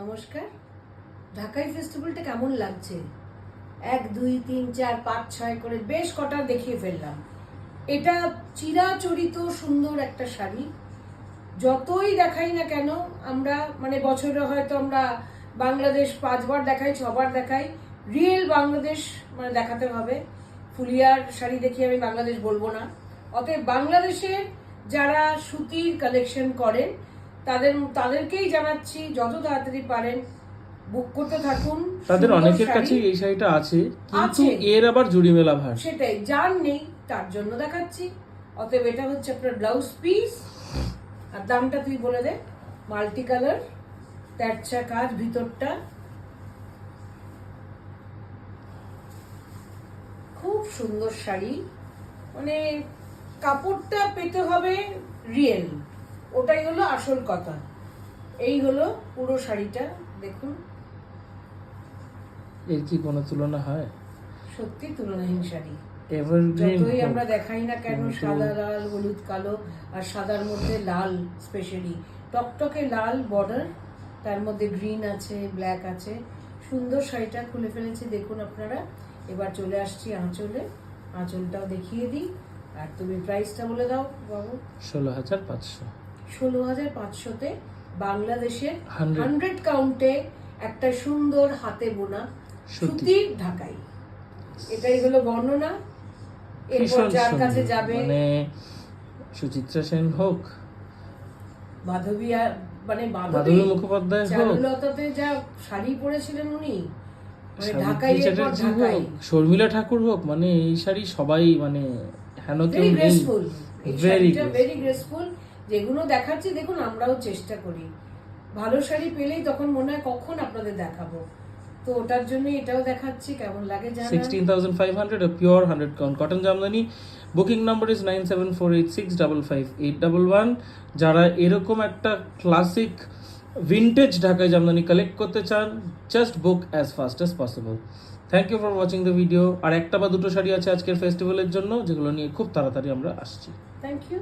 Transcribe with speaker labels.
Speaker 1: নমস্কার। ঢাকাই ফেস্টিভ্যালটা কেমন লাগছে? 1 2 3 4 5 6 করে বেশ কটা দেখিয়ে ফেললাম। এটা চিরাচরিত সুন্দর একটা শাড়ি। যতই দেখাই না কেন আমরা মানে বছরে হয়তো আমরা বাংলাদেশ 5 বার দেখাই 6 বার দেখাই, রিয়েল বাংলাদেশ মানে দেখাতে হবে। ফুলিয়ার শাড়ি দেখিয়ে আমি বাংলাদেশ বলবো না। অতএব বাংলাদেশের যারা সুতির কালেকশন করেন তাদেরকেই জানাচ্ছি যত তাড়াতাড়ি পারেন বুক করতে থাকুন।
Speaker 2: তাদের অনেকের কাছে এই শাড়িটা আছে, কিন্তু এর আবার জুড়ি মেলা ভার,
Speaker 1: সেটাই যার নেই তার জন্য দেখাচ্ছি। অতএব এটা হচ্ছে আপনার ব্লাউজ পিস, আর দামটা তুই বলে দে। মাল্টি কালার তেরচা কাজ, ভিতরটা খুব সুন্দর শাড়ি। মানে কাপড়টা পেতে হবে রিয়েল, ওটাই হলো আসল কথা। এই হলো পুরো শাড়িটা, দেখুন।
Speaker 2: এর কি কোনো তুলনা হয়?
Speaker 1: সত্যি তুলনাহীন শাড়ি।
Speaker 2: এভারগ্রিন
Speaker 1: যতই আমরা দেখাই না কেন সাদা লাল হলুদ কালো, আর সাদার মধ্যে লাল, স্পেশালি টকটকে লাল বর্ডার, তার মধ্যে গ্রিন আছে, ব্ল্যাক আছে। সুন্দর শাড়িটা খুলে ফেলেছি দেখুন আপনারা। এবার চলে আসছি আঁচলে, আঁচলটাও দেখিয়ে দিই। আর তুমি প্রাইসটা বলে দাও বাবু।
Speaker 2: 16,500।
Speaker 1: 16,500-তে বাংলাদেশের 100 কাউন্টে একটা সুন্দর হাতে বোনা সুতির ঢাকাই। এটাই হলো বর্ণনা। এরপর যার কাছে যাবে,
Speaker 2: মানে সুচিত্রা সেন হোক,
Speaker 1: মাধবী মানে
Speaker 2: মাধবী মুখোপাধ্যায় হোক,
Speaker 1: চারুলতাতে যা শাড়ি পরেছিলেন উনি, মানে ঢাকাই
Speaker 2: সাবিত্রী চ্যাটার্জি হোক, শর্মিলা ঠাকুর হোক, মানে এই শাড়ি সবাই মানে হেন কেউ নেই।
Speaker 1: Very graceful. যেগুলো দেখাচ্ছি দেখুন, আমরাও চেষ্টা করি ভালো শাড়ি পেলেই তখন মনে হয় কখন আপনাদের দেখাবো, তো ওটার জন্য এটাও দেখাচ্ছি। কেমন লাগে জানেন?
Speaker 2: 16,500 a pure 100 count cotton Jamdani. Booking number is 9748655811। যারা এরকম একটা ক্লাসিক ভিন্টেজ ঢাকাই জামদানি কালেক্ট করতে চান, just book as fast as possible. Thank you for watching the video. আর একটা বা দুটো শাড়ি আছে আজকের ফেস্টিভ্যালের জন্য, যেগুলো নিয়ে খুব তাড়াতাড়ি আমরা আসছি।
Speaker 1: Thank you.